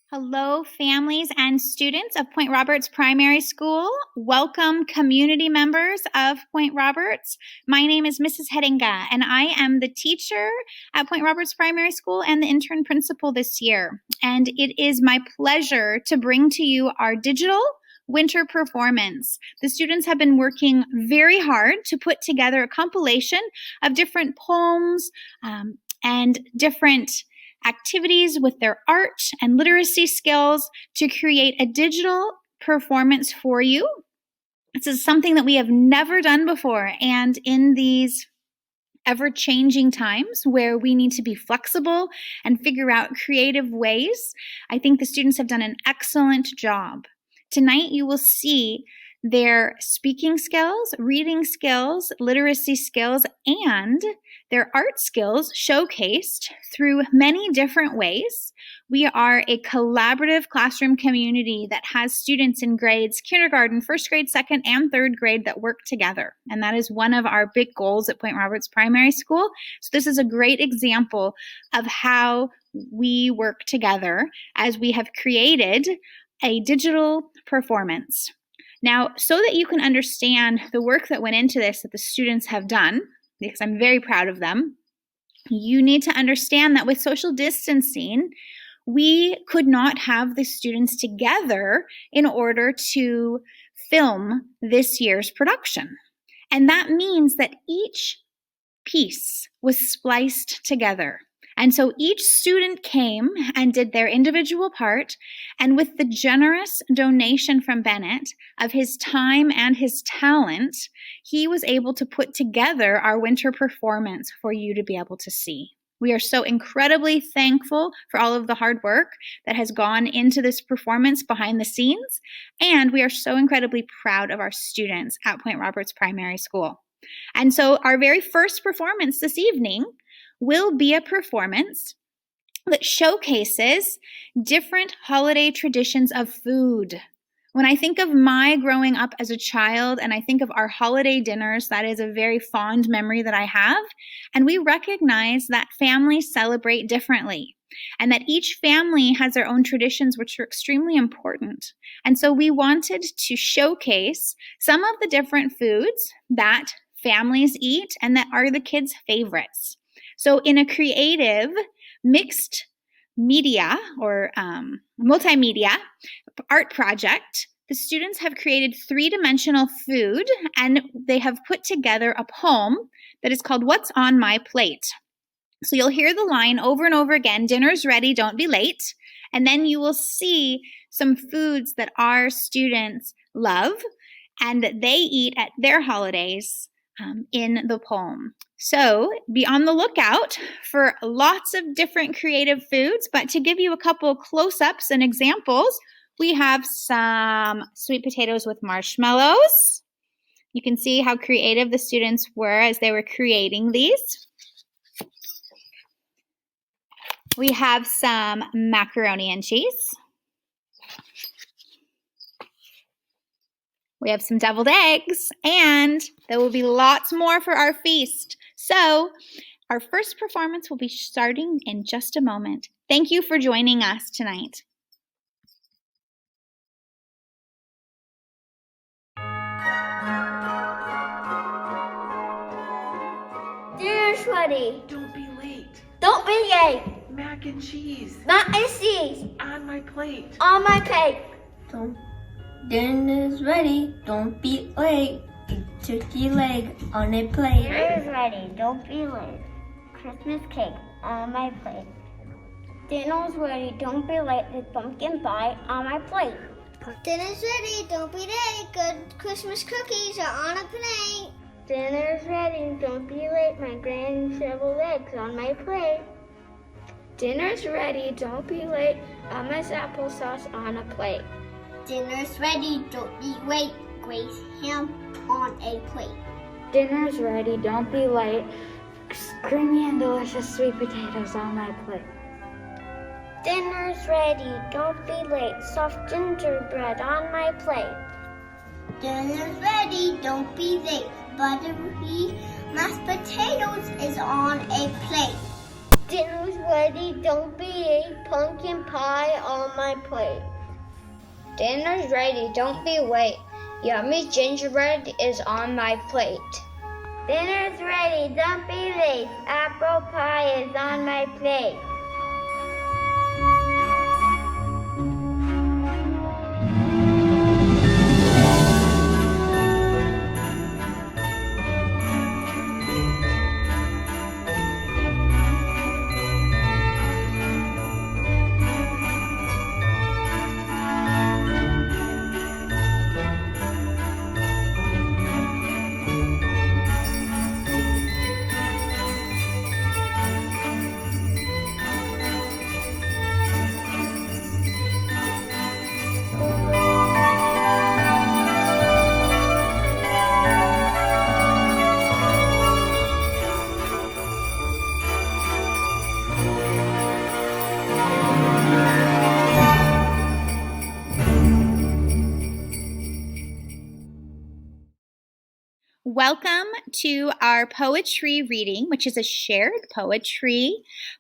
Hello, families and students of Point Roberts Primary School. Welcome, community members of Point Roberts. My name is Mrs. Hettinga, and I am the teacher at Point Roberts Primary School and the intern principal this year. And it is my pleasure to bring to you our digital winter performance. The students have been working very hard to put together a compilation of different poems and different activities with their art and literacy skills to create a digital performance for you. This is something that we have never done before, and in these ever-changing times where we need to be flexible and figure out creative ways, I think the students have done an excellent job. Tonight you will see their speaking skills, reading skills, literacy skills, and their art skills showcased through many different ways. We are a collaborative classroom community that has students in grades kindergarten, first grade, second, and third grade that work together. And that is one of our big goals at Point Roberts Primary School. So this is a great example of how we work together as we have created a digital performance. Now, so that you can understand the work that went into this that the students have done, because I'm very proud of them, you need to understand that with social distancing, we could not have the students together in order to film this year's production. And that means that each piece was spliced together. And so each student came and did their individual part, and with the generous donation from Bennett of his time and his talent, he was able to put together our winter performance for you to be able to see. We are so incredibly thankful for all of the hard work that has gone into this performance behind the scenes, and we are so incredibly proud of our students at Point Roberts Primary School. And so our very first performance this evening will be a performance that showcases different holiday traditions of food. When I think of my growing up as a child and I think of our holiday dinners, that is a very fond memory that I have. And we recognize that families celebrate differently and that each family has their own traditions, which are extremely important. And so we wanted to showcase some of the different foods that families eat and that are the kids' favorites. So in a creative mixed media or multimedia art project, the students have created three-dimensional food, and they have put together a poem that is called "What's on My Plate?" So you'll hear the line over and over again, "Dinner's ready, don't be late." And then you will see some foods that our students love and that they eat at their holidays in the poem. So be on the lookout for lots of different creative foods, but to give you a couple close-ups and examples, we have some sweet potatoes with marshmallows. You can see how creative the students were as they were creating these. We have some macaroni and cheese. We have some deviled eggs, and there will be lots more for our feast. So our first performance will be starting in just a moment. Thank you for joining us tonight. Dinner's ready. Don't be late. Don't be late. Mac and cheese. Mac and cheese. On my plate. On my plate. Dinner's ready, don't be late. Eat turkey leg on a plate. Dinner's ready. Don't be late. Christmas cake on my plate. Dinner's ready. Don't be late. There's pumpkin pie on my plate. Dinner's ready, don't be late. Good Christmas cookies are on a plate. Dinner's ready. Don't be late. My granny deviled eggs on my plate. Dinner's ready. Don't be late. Emma's applesauce on a plate. Dinner's ready, don't be late. Grace ham on a plate. Dinner's ready. Don't be late. Creamy and delicious sweet potatoes on my plate. Dinner's ready. Don't be late. Soft gingerbread on my plate. Dinner's ready, don't be late. Buttery mashed potatoes is on a plate. Dinner's ready, don't be late. Pumpkin pie on my plate. Dinner's ready, don't be late. Yummy gingerbread is on my plate. Dinner's ready, don't be late. Apple pie is on my plate. Welcome to our poetry reading, which is a shared poetry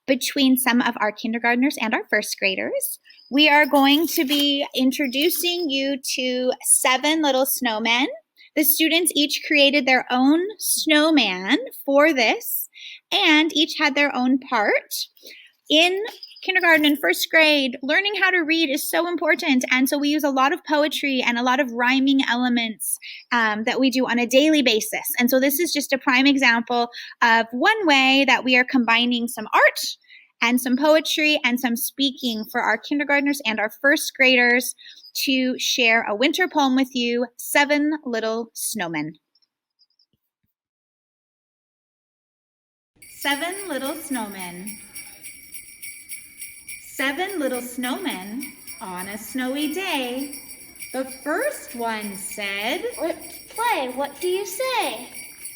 between some of our kindergartners and our first graders. We are going to be introducing you to 7 little snowmen. The students each created their own snowman for this, and each had their own part. In kindergarten and first grade, learning how to read is so important. And so we use a lot of poetry and a lot of rhyming elements that we do on a daily basis. And so this is just a prime example of one way that we are combining some art and some poetry and some speaking for our kindergartners and our first graders to share a winter poem with you, 7 Little Snowmen. 7 little snowmen. 7 little snowmen on a snowy day. The first one said, Let's play. What do you say?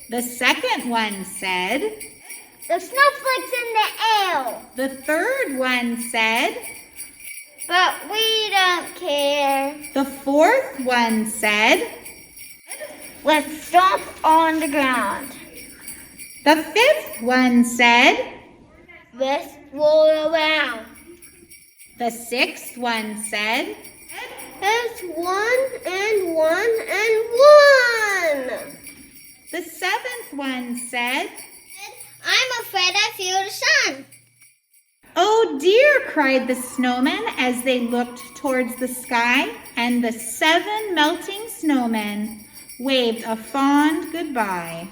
The second one said, The snowflakes in the air. the third one said, But we don't care. the fourth one said, Let's stomp on the ground. the fifth one said, Let's roll around. the sixth one said, It's 1 and 1 and 1. the seventh one said, I'm afraid I feel the sun. Oh dear, cried the snowmen as they looked towards the sky, and the 7 melting snowmen waved a fond goodbye.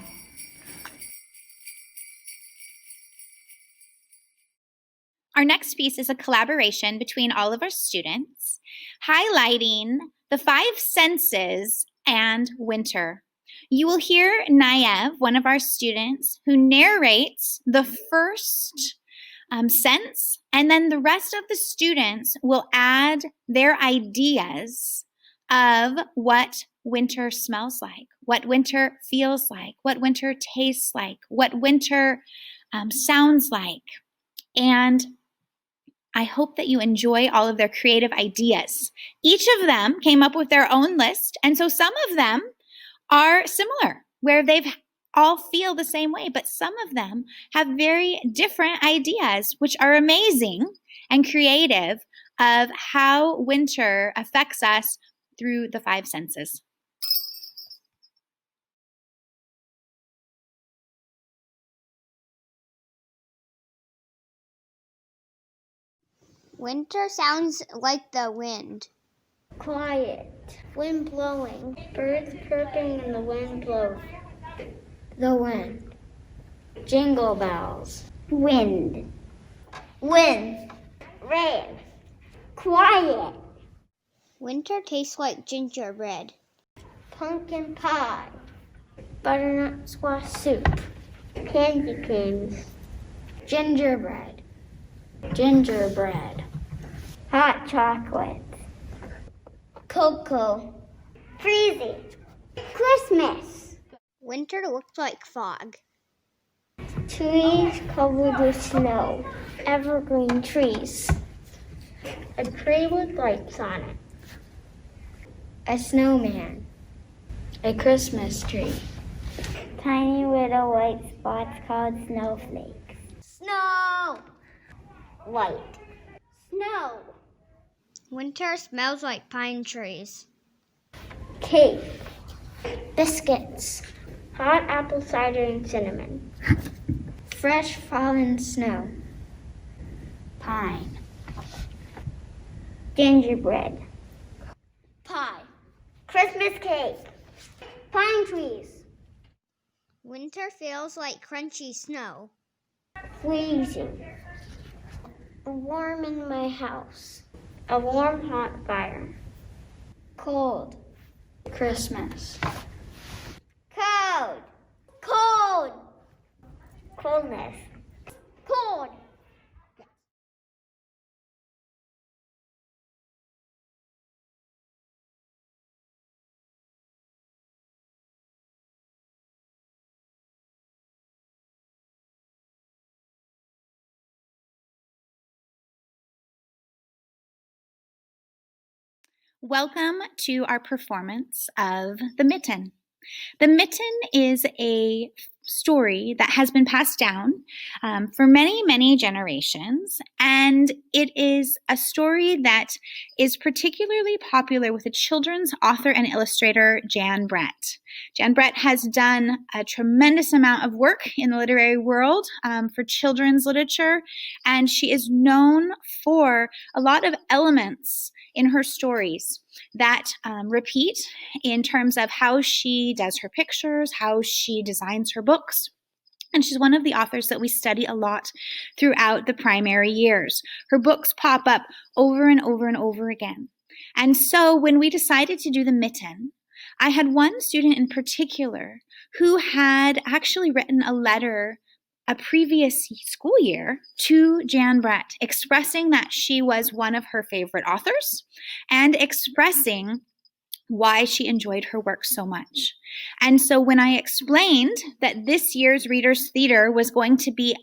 Our next piece is a collaboration between all of our students, highlighting the 5 senses and winter. You will hear Nayev, one of our students, who narrates the first sense, and then the rest of the students will add their ideas of what winter smells like, what winter feels like, what winter tastes like, what winter sounds like. And I hope that you enjoy all of their creative ideas. Each of them came up with their own list, and so some of them are similar, where they've all feel the same way, but some of them have very different ideas, which are amazing and creative of how winter affects us through the 5 senses. Winter sounds like the wind. Quiet. Wind blowing. Birds chirping and the wind blows. The wind. Jingle bells. Wind. Wind. Rain. Quiet. Winter tastes like gingerbread. Pumpkin pie. Butternut squash soup. Candy canes. Gingerbread. Gingerbread. Hot chocolate. Cocoa. Freezing. Christmas. Winter looks like fog. Trees covered with snow. Evergreen trees. A tree with lights on it. A snowman. A Christmas tree. Tiny little white spots called snowflakes. Snow! light. Snow. Winter smells like pine trees. Cake. Biscuits. Hot apple cider and cinnamon. Fresh fallen snow. Pine. Gingerbread. Pie. Christmas cake. Pine trees. Winter feels like crunchy snow. Freezing. Warm in my house. A warm, hot fire. Cold. Christmas. Cold. Cold. Coldness. Cold. Welcome to our performance of The Mitten. The Mitten is a story that has been passed down for many, many generations, and it is a story that is particularly popular with the children's author and illustrator, Jan Brett. Jan Brett has done a tremendous amount of work in the literary world for children's literature, and she is known for a lot of elements in her stories that repeat in terms of how she does her pictures, how she designs her books. And she's one of the authors that we study a lot throughout the primary years. Her books pop up over and over and over again. And so when we decided to do The Mitten, I had one student in particular who had actually written a letter a previous school year to Jan Brett, expressing that she was one of her favorite authors and expressing why she enjoyed her work so much. And so when I explained that this year's Reader's Theater was going to be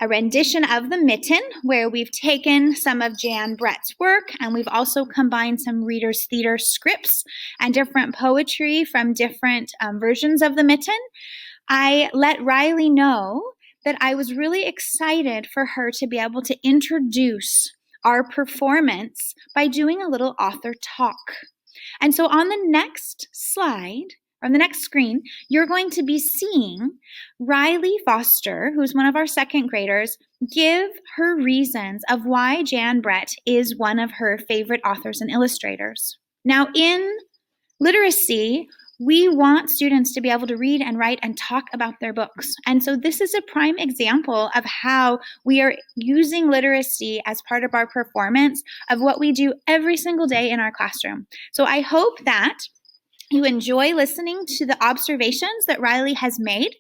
a rendition of The Mitten, where we've taken some of Jan Brett's work and we've also combined some Reader's Theater scripts and different poetry from different versions of The Mitten, I let Riley know that I was really excited for her to be able to introduce our performance by doing a little author talk. And so on the next slide, or on the next screen, you're going to be seeing Riley Foster, who's one of our second graders, give her reasons of why Jan Brett is one of her favorite authors and illustrators. Now, in literacy, we want students to be able to read and write and talk about their books. And so this is a prime example of how we are using literacy as part of our performance of what we do every single day in our classroom. So I hope that you enjoy listening to the observations that Riley has made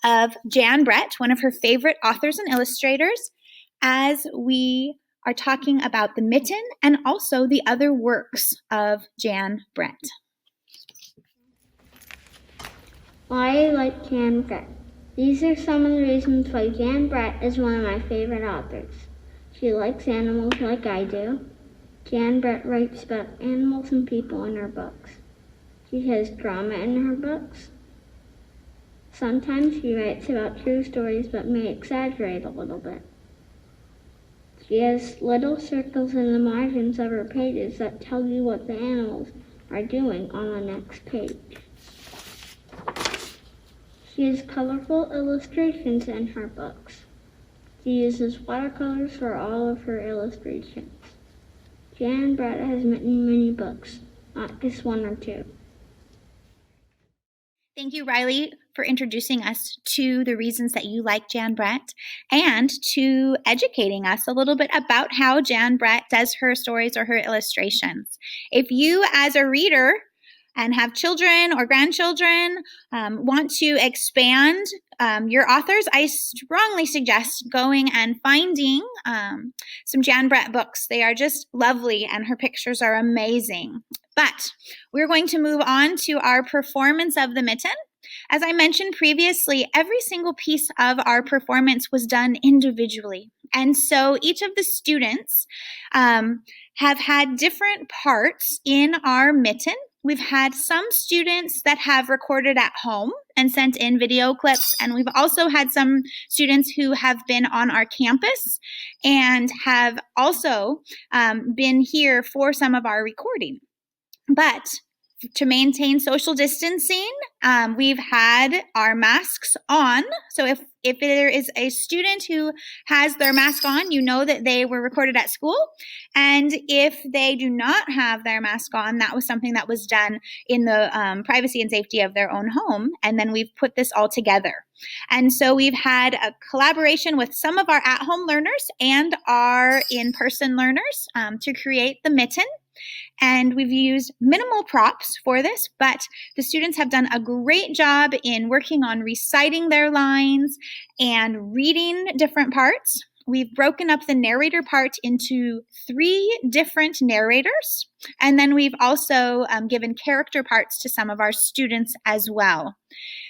of Jan Brett, one of her favorite authors and illustrators, as we are talking about The Mitten and also the other works of Jan Brett. Why I like Jan Brett. These are some of the reasons why Jan Brett is one of my favorite authors. She likes animals like I do. Jan Brett writes about animals and people in her books. She has drama in her books. Sometimes she writes about true stories but may exaggerate a little bit. She has little circles in the margins of her pages that tell you what the animals are doing on the next page. She has colorful illustrations in her books. She uses watercolors for all of her illustrations. Jan Brett has many books, not just one or two. Thank you, Riley, for introducing us to the reasons that you like Jan Brett and to educating us a little bit about how Jan Brett does her stories or her illustrations. If you, as a reader, and have children or grandchildren, want to expand your authors, I strongly suggest going and finding some Jan Brett books. They are just lovely and her pictures are amazing. But we're going to move on to our performance of The Mitten. As I mentioned previously, every single piece of our performance was done individually. And so each of the students have had different parts in our mitten. We've had some students that have recorded at home and sent in video clips. And we've also had some students who have been on our campus and have also been here for some of our recording. But to maintain social distancing, we've had our masks on. So if there is a student who has their mask on, you know that they were recorded at school. And if they do not have their mask on, that was something that was done in the privacy and safety of their own home. And then we've put this all together. And so we've had a collaboration with some of our at-home learners and our in-person learners to create the Mitten. And we've used minimal props for this, but the students have done a great job in working on reciting their lines and reading different parts. We've broken up the narrator part into 3 different narrators, and then we've also given character parts to some of our students as well.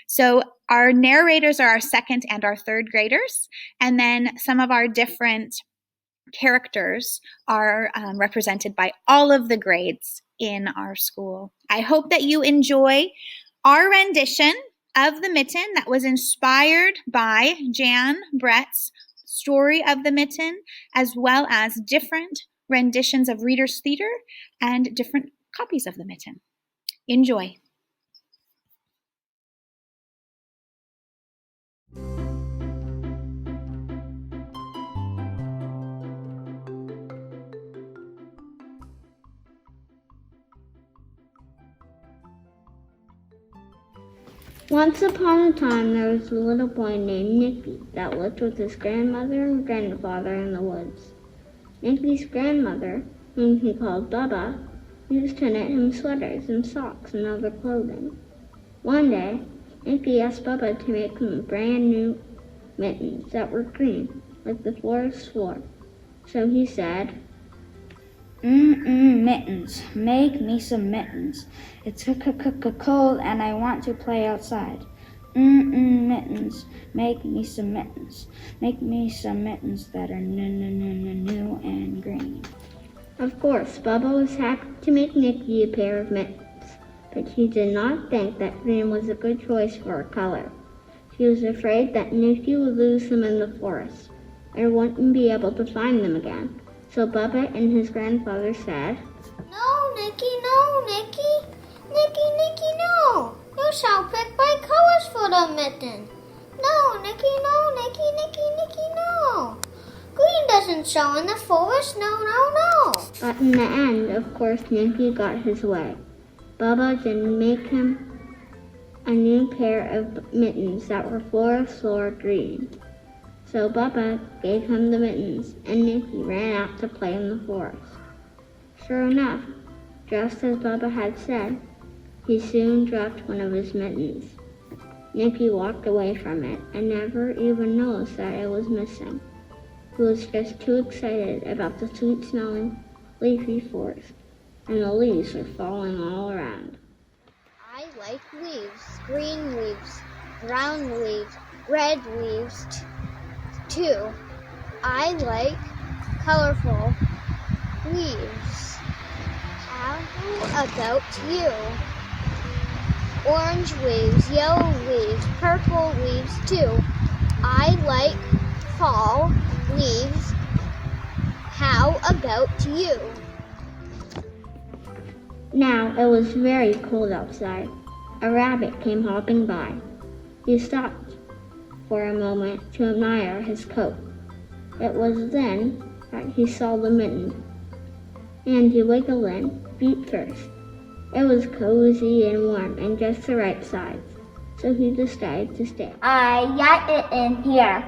So our narrators are our 2nd and our 3rd graders, and then some of our different characters are represented by all of the grades in our school. I hope that you enjoy our rendition of the Mitten that was inspired by Jan Brett's story of the Mitten, as well as different renditions of Reader's Theater and different copies of the Mitten. Enjoy. Once upon a time, there was a little boy named Nicky that lived with his grandmother and grandfather in the woods. Nicky's grandmother, whom he called Bubba, used to knit him sweaters and socks and other clothing. One day, Nicky asked Bubba to make him brand new mittens that were green, like the forest floor. So he said, Mittens, make me some mittens. It's cold and I want to play outside. Mittens, make me some mittens. Make me some mittens that are new and green. Of course, Bubba was happy to make Nicky a pair of mittens, but he did not think that green was a good choice for a color. He was afraid that Nicky would lose them in the forest, or wouldn't be able to find them again. So Bubba and his grandfather said, No, Nicky, no, Nicky. Nicky, no. You shall pick by colors for the mitten. No, Nicky, no, Nicky, no. Green doesn't show in the forest, no. But in the end, of course, Nicky got his way. Bubba didn't make him a new pair of mittens that were forest floor green. So Bubba gave him the mittens, and Nicky ran out to play in the forest. Sure enough, just as Bubba had said, he soon dropped one of his mittens. Nicky walked away from it and never even noticed that it was missing. He was just too excited about the sweet-smelling, leafy forest, and the leaves were falling all around. I like leaves, green leaves, brown leaves, red leaves, too. I like colorful leaves. How about you? Orange leaves, yellow leaves, purple leaves too. I like fall leaves. How about you? Now it was very cold outside. A rabbit came hopping by. He stopped for a moment to admire his coat. It was then that he saw the mitten, and he wiggled in, feet first. It was cozy and warm and just the right size, so he decided to stay. I got it in here.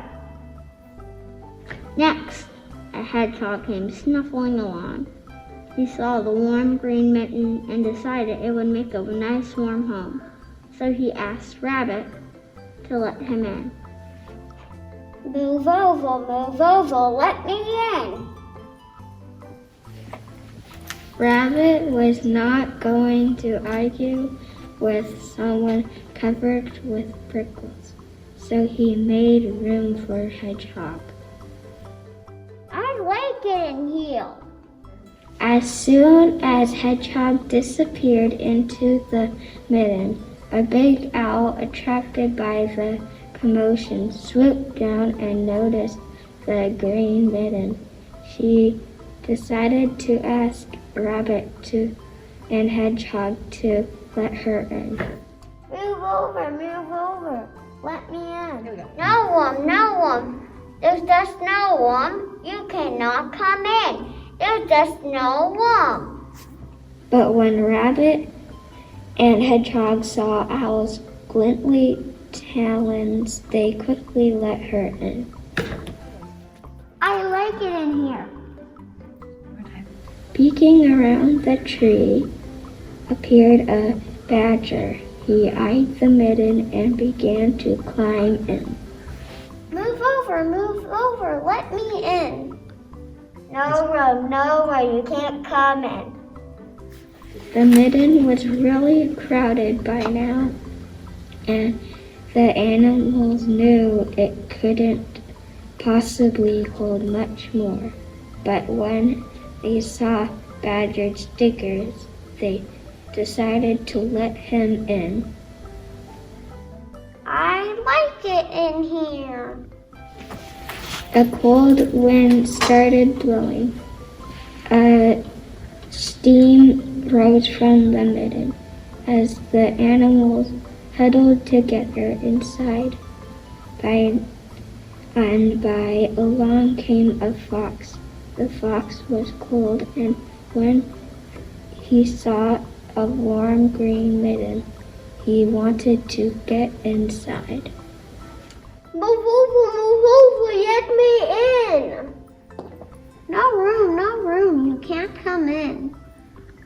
Next, a hedgehog came snuffling along. He saw the warm green mitten and decided it would make a nice warm home, so he asked Rabbit to let him in. Move over, let me in. Rabbit was not going to argue with someone covered with prickles, so he made room for Hedgehog. I like it in here. As soon as Hedgehog disappeared into the mitten, A big owl, attracted by the commotion, swooped down and noticed the green mitten. She decided to ask Rabbit and Hedgehog to let her in. Move over. Let me in. No one. There's just no one. You cannot come in. There's just no one. But when Rabbit and Hedgehog saw Owl's glintly talons, they quickly let her in. I like it in here. Peeking around the tree appeared a badger. He eyed the mitten and began to climb in. Move over. Let me in. No room. You can't come in. The mitten was really crowded by now, and the animals knew it couldn't possibly hold much more. But when they saw Badger's stickers, they decided to let him in. I like it in here. A cold wind started blowing. A steam rose from the mitten as the animals huddled together inside. By along came a fox. The fox was cold, and when he saw a warm green mitten, he wanted to get inside. Move over. Let me in. No room. You can't come in.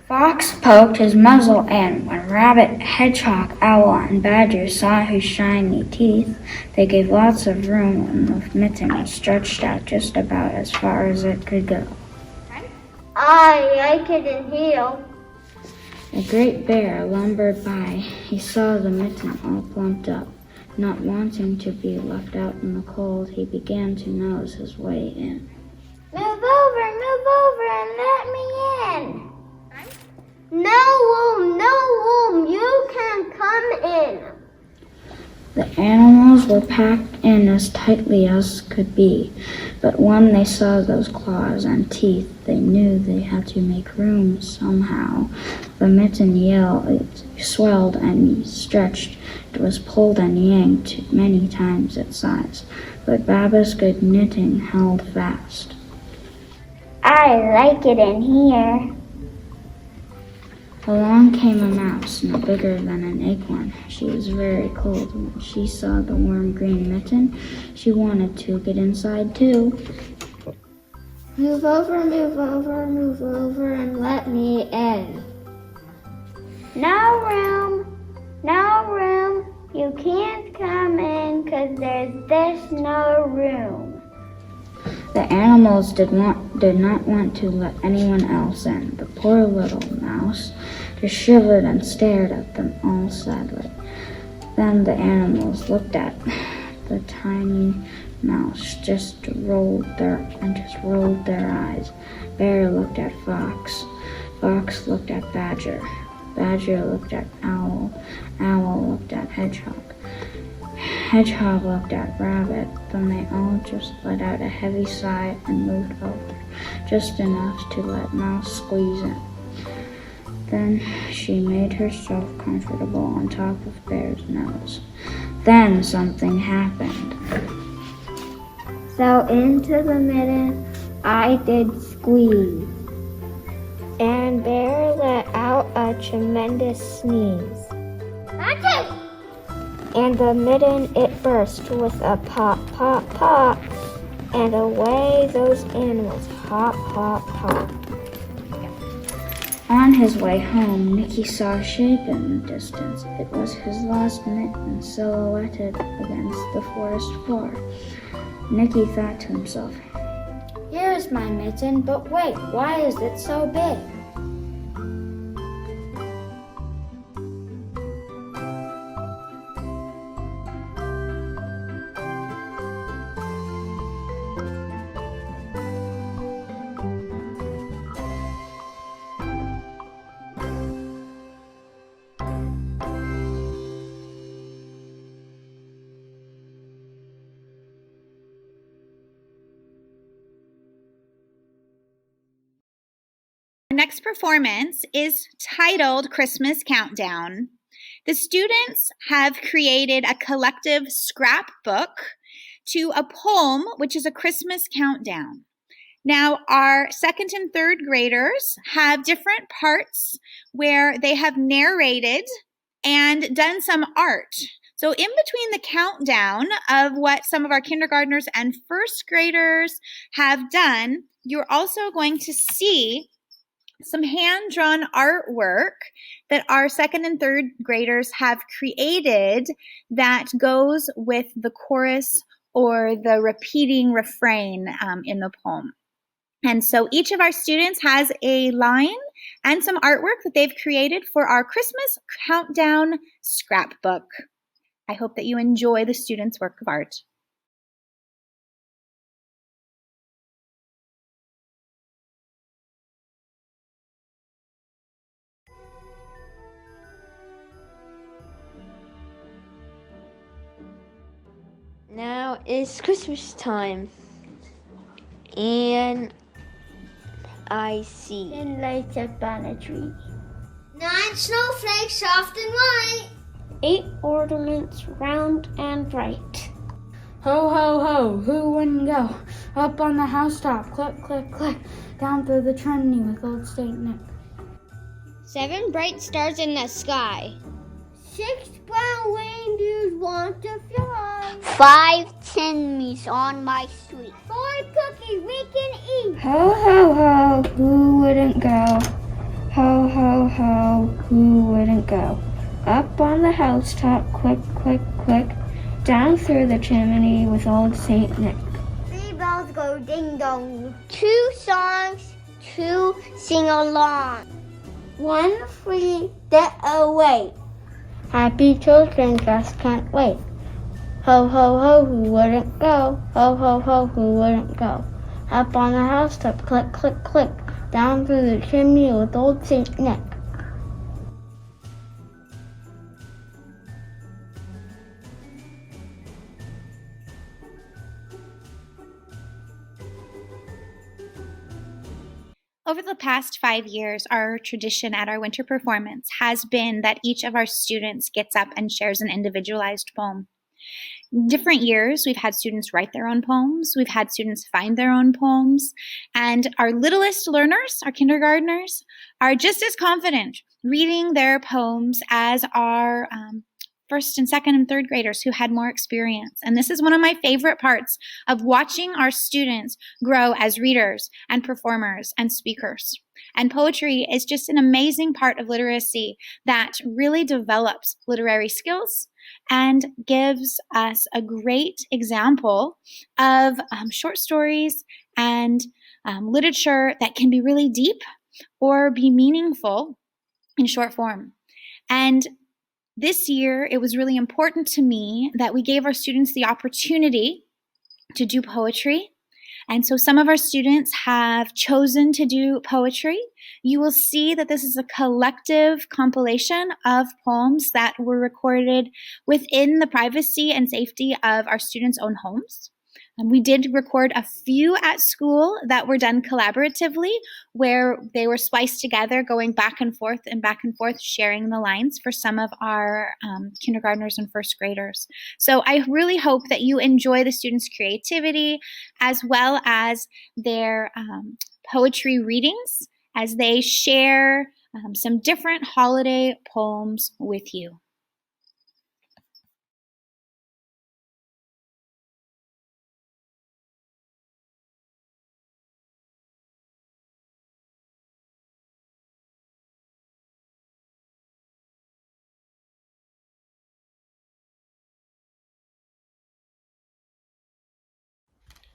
Fox poked his muzzle in. When Rabbit, Hedgehog, Owl, and Badger saw his shiny teeth, they gave lots of room, and the mitten was stretched out just about as far as it could go. I like it in here. A great bear lumbered by. He saw the mitten all plumped up. Not wanting to be left out in the cold, he began to nose his way in. Move over and let me in. No room. You can come in. The animals were packed in as tightly as could be, but when they saw those claws and teeth, they knew they had to make room somehow. The mitten yelled, it swelled and stretched. It was pulled and yanked many times its size, but Baba's good knitting held fast. I like it in here. Along came a mouse, no bigger than an acorn. She was very cold. When she saw the warm green mitten, she wanted to get inside too. Move over, and let me in. No room. You can't come in 'cause there's no room. The animals did not want to let anyone else in. The poor little mouse just shivered and stared at them all sadly. Then the animals looked at the tiny mouse, just rolled their eyes. Bear looked at Fox. Fox looked at Badger. Badger looked at Owl. Owl looked at Hedgehog. Hedgehog looked at Rabbit. Then they all just let out a heavy sigh and moved over, just enough to let Mouse squeeze in. Then she made herself comfortable on top of Bear's nose. Then something happened. So into the mitten I did squeeze, and Bear let out a tremendous sneeze. That's it. And the mitten, it burst with a pop, pop, pop, and away those animals hop, hop, hop. On his way home, Nicky saw a shape in the distance. It was his lost mitten silhouetted against the forest floor. Nicky thought to himself, Here's my mitten, but wait, why is it so big? Next performance is titled Christmas Countdown. The students have created a collective scrapbook to a poem, which is a Christmas countdown. Now, our second and third graders have different parts where they have narrated and done some art. So in between the countdown of what some of our kindergartners and first graders have done, you're also going to see some hand-drawn artwork that our second and third graders have created that goes with the chorus or the repeating refrain in the poem. And so each of our students has a line and some artwork that they've created for our Christmas Countdown scrapbook. I hope that you enjoy the students' work of art. Now it's Christmas time, and I see 10 lights up on a tree. 9 snowflakes, soft and white. 8 ornaments, round and bright. Ho, ho, ho, who wouldn't go? Up on the housetop, click, click, click, down through the chimney with old Saint Nick. 7 bright stars in the sky. 6 brown reindeers want to fly. 5 tin meats on my street. 5 cookies we can eat. Ho, ho, ho, who wouldn't go? Ho, ho, ho, who wouldn't go? Up on the housetop, click, click, click, down through the chimney with old Saint Nick. 3 bells go ding dong. 2 songs to sing along. 1 free get away. Happy children just can't wait. Ho, ho, ho, who wouldn't go? Ho, ho, ho, who wouldn't go? Up on the housetop, click, click, click, down through the chimney with old Saint Nick. Over the past 5 years, our tradition at our winter performance has been that each of our students gets up and shares an individualized poem. Different years, we've had students write their own poems, we've had students find their own poems, and our littlest learners, our kindergartners, are just as confident reading their poems as our first and second and third graders who had more experience. And this is one of my favorite parts of watching our students grow as readers and performers and speakers. And poetry is just an amazing part of literacy that really develops literary skills and gives us a great example of short stories and literature that can be really deep or be meaningful in short form. And this year, it was really important to me that we gave our students the opportunity to do poetry. And so some of our students have chosen to do poetry. You will see that this is a collective compilation of poems that were recorded within the privacy and safety of our students' own homes. And we did record a few at school that were done collaboratively, where they were spliced together, going back and forth, sharing the lines for some of our kindergartners and first graders. So I really hope that you enjoy the students' creativity as well as their poetry readings as they share some different holiday poems with you.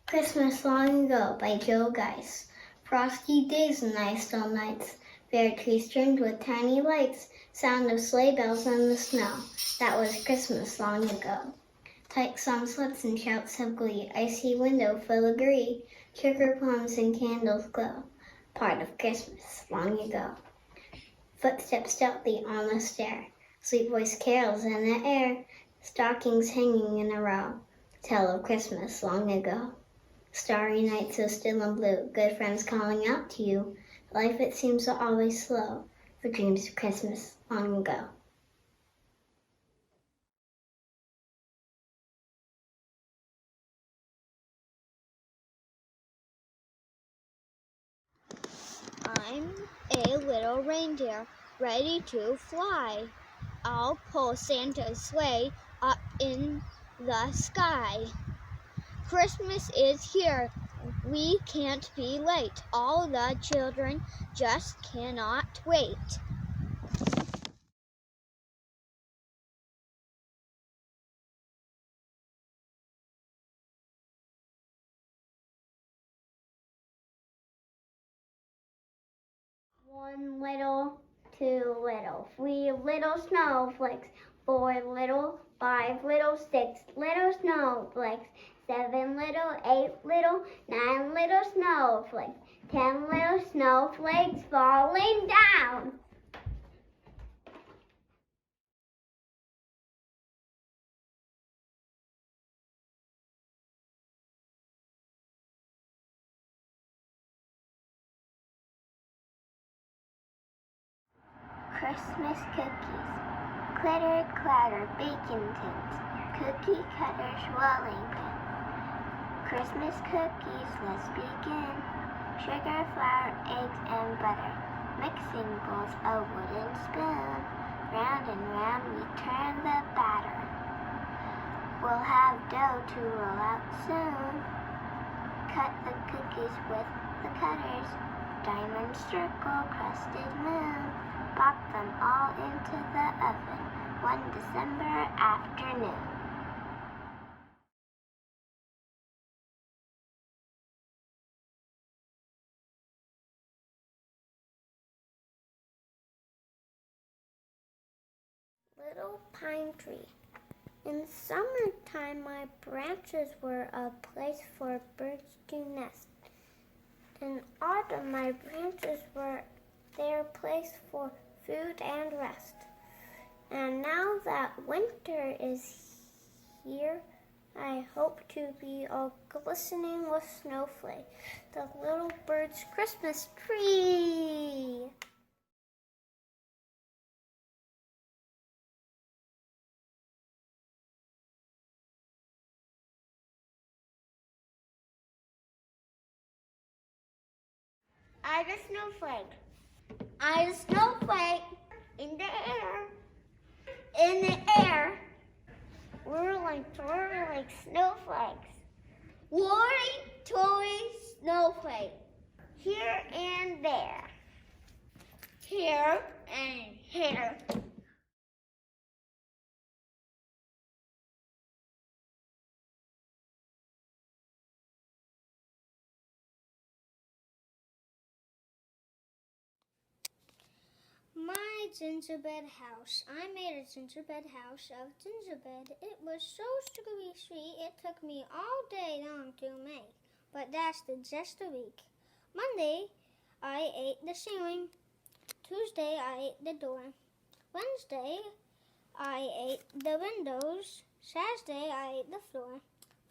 Christmas Long Ago by Joe Geis. Frosty days and ice still nights. Fair trees trimmed with tiny lights. Sound of sleigh bells in the snow. That was Christmas long ago. Tight song slips and shouts of glee. Icy window full of gree. Sugar plums and candles glow. Part of Christmas long ago. Footsteps stealthy on the stair. Sweet voiced carols in the air. Stockings hanging in a row. Tell of Christmas long ago. Starry nights so still and blue, good friends calling out to you. Life, it seems so always slow for dreams of Christmas long ago. I'm a little reindeer ready to fly. I'll pull Santa's sleigh up in the sky. Christmas is here. We can't be late. All the children just cannot wait. One little, two little, three little snowflakes, 4 little, 5 little, 6 little snowflakes, 7 little, 8 little, 9 little snowflakes, 10 little snowflakes falling down. Christmas cookies, clitter, clatter, bacon tins, cookie cutters, rolling pins. Christmas cookies, let's begin. Sugar, flour, eggs, and butter. Mixing bowls, a wooden spoon. Round and round we turn the batter. We'll have dough to roll out soon. Cut the cookies with the cutters. Diamond circle, crusted moon. Pop them all into the oven, one December afternoon. Little pine tree. In summertime, my branches were a place for birds to nest. In autumn, my branches were their place for food and rest. And now that winter is here, I hope to be all glistening with snowflakes, the little bird's Christmas tree. I'm a snowflake. I'm a snowflake in the air. In the air, whirling, twirling snowflakes. Whirling, twirling snowflake. Here and there. Here and here. My gingerbread house. I made a gingerbread house of gingerbread. It was so sugary sweet, it took me all day long to make, but lasted just a week. Monday, I ate the ceiling. Tuesday, I ate the door. Wednesday, I ate the windows. Saturday, I ate the floor.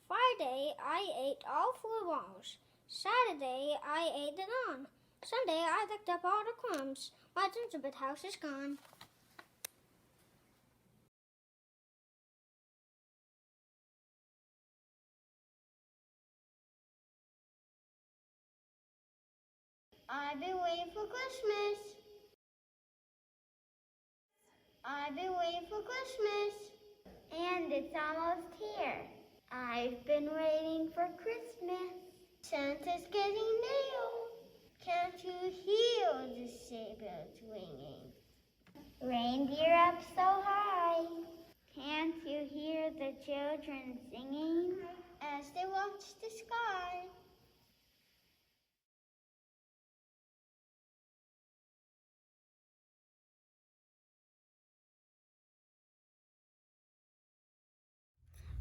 Friday, I ate all 4 walls. Saturday, I ate the lawn. Sunday, I picked up all the crumbs. My gingerbread house is gone. I've been waiting for Christmas. I've been waiting for Christmas. And it's almost here. I've been waiting for Christmas. Santa's getting nailed. Can't you hear the sleigh bells ringing? Reindeer up so high. Can't you hear the children singing as they watch the sky?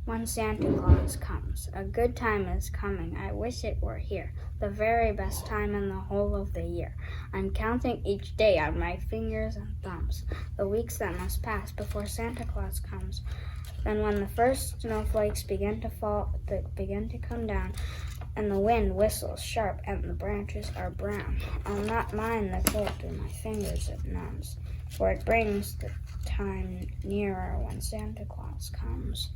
When Santa Claus comes, a good time is coming. I wish it were here, the very best time in the whole of the year. I'm counting each day on my fingers and thumbs, the weeks that must pass before Santa Claus comes. Then when the first snowflakes begin to fall, begin to come down, and the wind whistles sharp, and the branches are brown. I'll not mind the cold through my fingers it numbs, for it brings the time nearer when Santa Claus comes.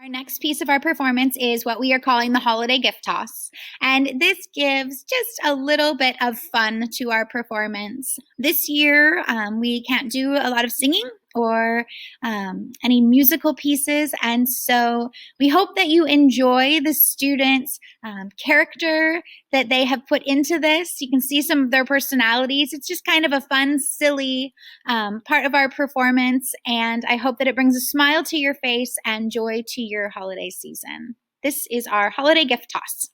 Our next piece of our performance is what we are calling the holiday gift toss. And this gives just a little bit of fun to our performance. This year, we can't do a lot of singing or any musical pieces. And so we hope that you enjoy the students' character that they have put into this. You can see some of their personalities. It's just kind of a fun, silly part of our performance. And I hope that it brings a smile to your face and joy to your holiday season. This is our holiday gift toss.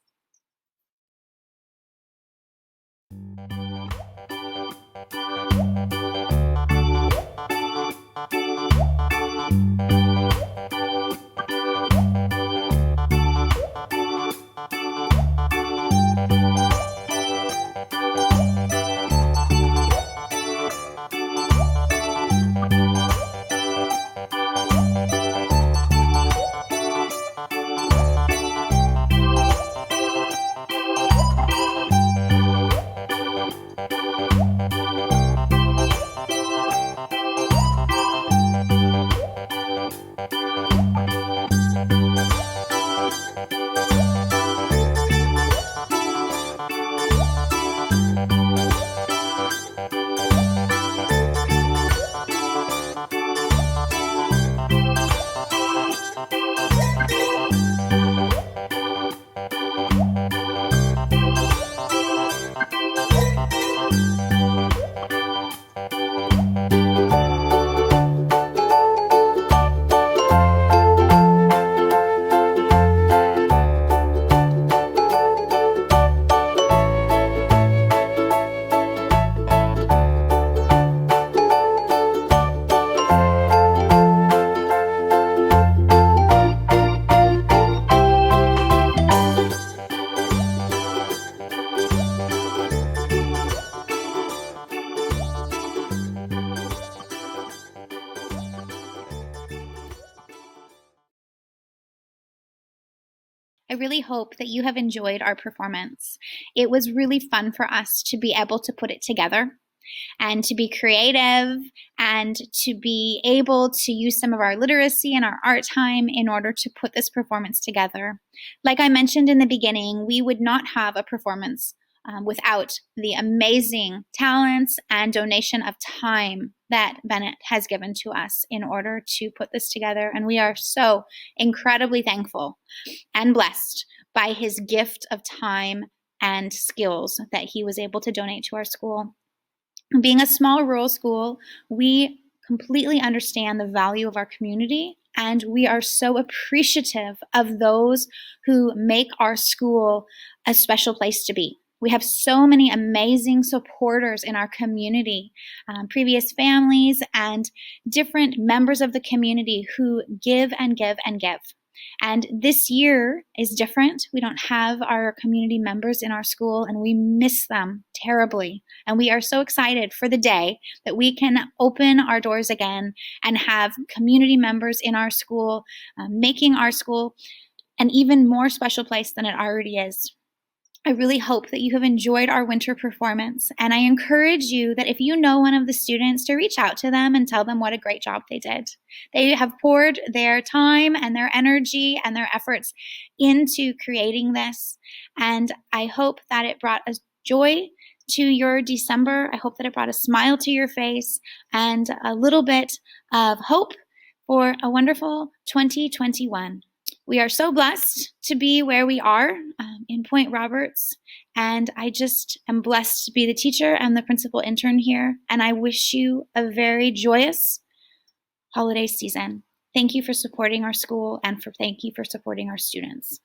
I really hope that you have enjoyed our performance. It was really fun for us to be able to put it together and to be creative and to be able to use some of our literacy and our art time in order to put this performance together. Like I mentioned in the beginning, we would not have a performance without the amazing talents and donation of time that Bennett has given to us in order to put this together. And we are so incredibly thankful and blessed by his gift of time and skills that he was able to donate to our school. Being a small rural school, we completely understand the value of our community, and we are so appreciative of those who make our school a special place to be. We have so many amazing supporters in our community, previous families and different members of the community who give and give and give. And this year is different. We don't have our community members in our school, and we miss them terribly. And we are so excited for the day that we can open our doors again and have community members in our school, making our school an even more special place than it already is. I really hope that you have enjoyed our winter performance, and I encourage you that if you know one of the students, to reach out to them and tell them what a great job they did. They have poured their time and their energy and their efforts into creating this, and I hope that it brought a joy to your December. I hope that it brought a smile to your face and a little bit of hope for a wonderful 2021. We are so blessed to be where we are in Point Roberts, and I just am blessed to be the teacher and the principal intern here, and I wish you a very joyous holiday season. Thank you for supporting our school, and thank you for supporting our students.